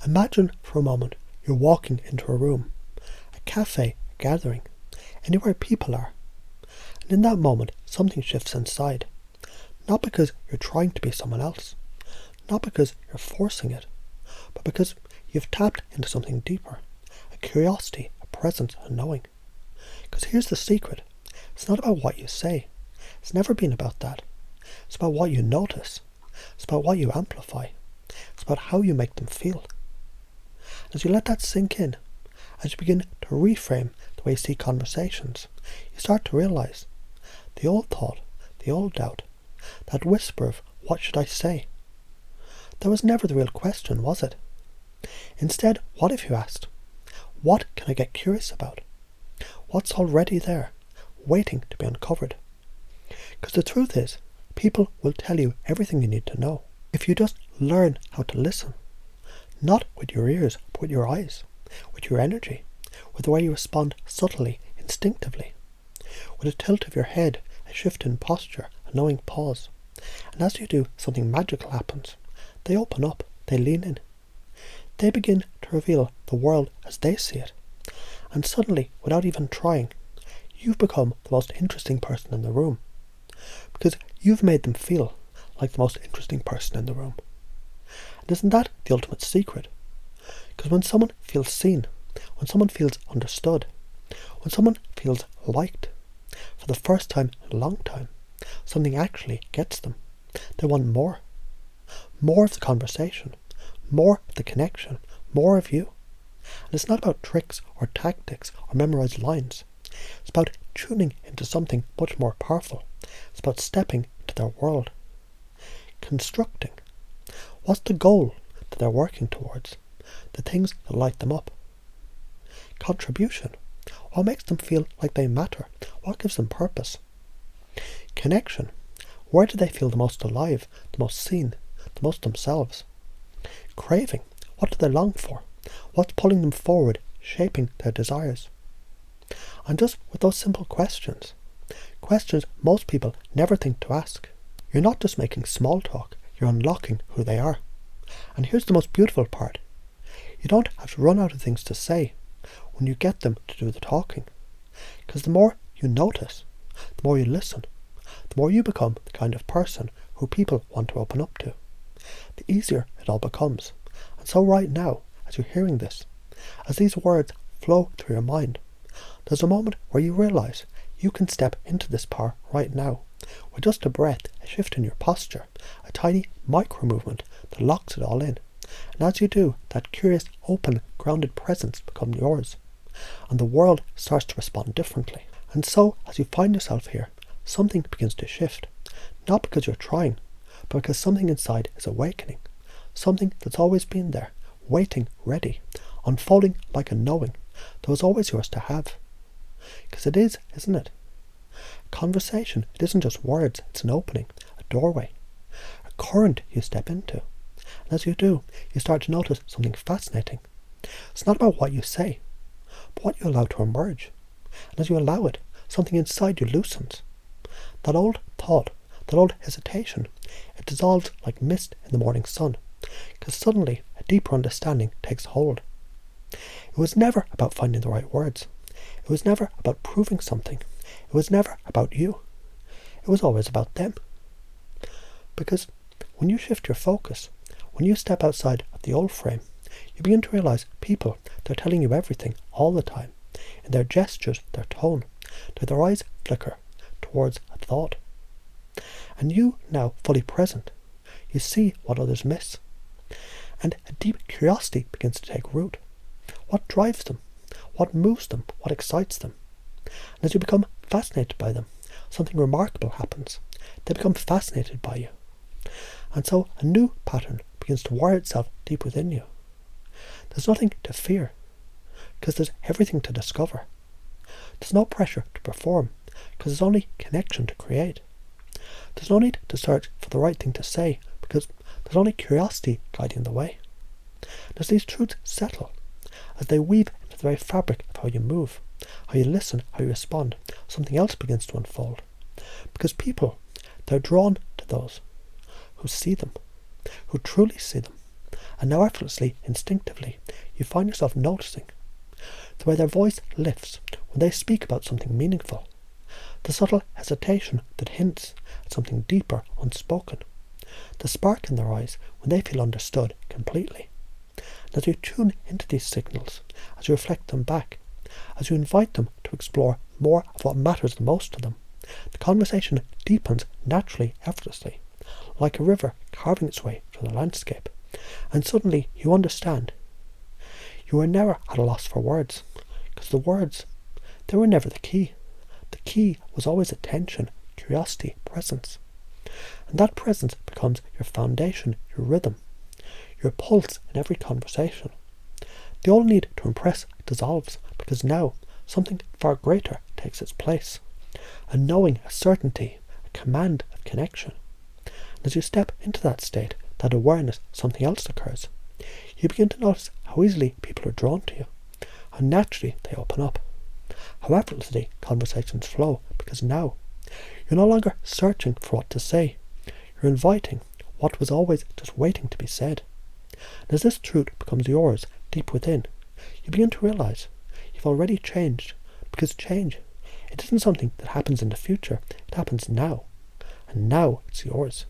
Imagine for a moment you're walking into a room, a cafe, a gathering, anywhere people are. And in that moment, something shifts inside. Not because you're trying to be someone else, not because you're forcing it, but because you've tapped into something deeper, a curiosity, a presence, a knowing. Because here's the secret. It's not about what you say. It's never been about that. It's about what you notice. It's about what you amplify. It's about how you make them feel. As you let that sink in, as you begin to reframe the way you see conversations, you start to realize the old thought, the old doubt, that whisper of what should I say? That was never the real question, was it? Instead, what if you asked, what can I get curious about? What's already there, waiting to be uncovered? Because the truth is, people will tell you everything you need to know. If you just learn how to listen, not with your ears, but with your eyes, with your energy, with the way you respond subtly, instinctively, with a tilt of your head, a shift in posture, a knowing pause. And as you do, something magical happens. They open up, they lean in. They begin to reveal the world as they see it. And suddenly, without even trying, you've become the most interesting person in the room. Because you've made them feel like the most interesting person in the room. And isn't that the ultimate secret? Because when someone feels seen, when someone feels understood, when someone feels liked, for the first time in a long time, something actually gets them. They want more. More of the conversation, more of the connection, more of you. And it's not about tricks or tactics or memorized lines. It's about tuning into something much more powerful. It's about stepping into their world. Constructing. What's the goal that they're working towards? The things that light them up. Contribution. What makes them feel like they matter? What gives them purpose? Connection. Where do they feel the most alive, the most seen, the most themselves? Craving. What do they long for? What's pulling them forward, shaping their desires? And just with those simple questions most people never think to ask. You're not just making small talk, you're unlocking who they are. And here's the most beautiful part. You don't have to run out of things to say when you get them to do the talking. Because the more you notice, the more you listen, the more you become the kind of person who people want to open up to. The easier it all becomes. And so right now, as you're hearing this, as these words flow through your mind, there's a moment where you realize you can step into this power right now, with just a breath, a shift in your posture, a tiny micro movement that locks it all in. And as you do, that curious, open, grounded presence becomes yours, and the world starts to respond differently. And so, as you find yourself here, something begins to shift, not because you're trying, but because something inside is awakening, something that's always been there, waiting, ready, unfolding like a knowing that was always yours to have. Because it is, isn't it? Conversation, it isn't just words, it's an opening, a doorway, a current you step into. And as you do, you start to notice something fascinating. It's not about what you say, but what you allow to emerge. And as you allow it, something inside you loosens. That old thought, that old hesitation, it dissolves like mist in the morning sun, because suddenly a deeper understanding takes hold. It was never about finding the right words. It was never about proving something. It was never about you. It was always about them. Because when you shift your focus, when you step outside of the old frame, you begin to realize people, they're telling you everything all the time. In their gestures, their tone, do their eyes flicker towards a thought. And you, now fully present, you see what others miss. And a deep curiosity begins to take root. What drives them? What moves them? What excites them? And as you become fascinated by them, something remarkable happens. They become fascinated by you. And so a new pattern begins to wire itself deep within you. There's nothing to fear, because there's everything to discover. There's no pressure to perform, because there's only connection to create. There's no need to search for the right thing to say, because there's only curiosity guiding the way. And as these truths settle, as they weave into the very fabric of how you move, how you listen, how you respond, something else begins to unfold. Because people, they're drawn to those who see them, who truly see them, And now effortlessly, instinctively, you find yourself noticing the way their voice lifts when they speak about something meaningful, the subtle hesitation that hints at something deeper unspoken, the spark in their eyes when they feel understood completely. And as you tune into these signals, as you reflect them back, as you invite them to explore more of what matters the most to them, the conversation deepens naturally, effortlessly, like a river carving its way through the landscape. And suddenly you understand. You were never at a loss for words, because the words, they were never the key. The key was always attention, curiosity, presence. And that presence becomes your foundation, your rhythm, your pulse in every conversation. The old need to impress dissolves, because now something far greater takes its place. A knowing, a certainty, a command of connection. And as you step into that state, that awareness, something else occurs. You begin to notice how easily people are drawn to you, how naturally they open up, how effortlessly conversations flow, because now you're no longer searching for what to say. You're inviting what was always just waiting to be said. And as this truth becomes yours deep within, you begin to realize you've already changed, because change, it isn't something that happens in the future, it happens now, and now it's yours.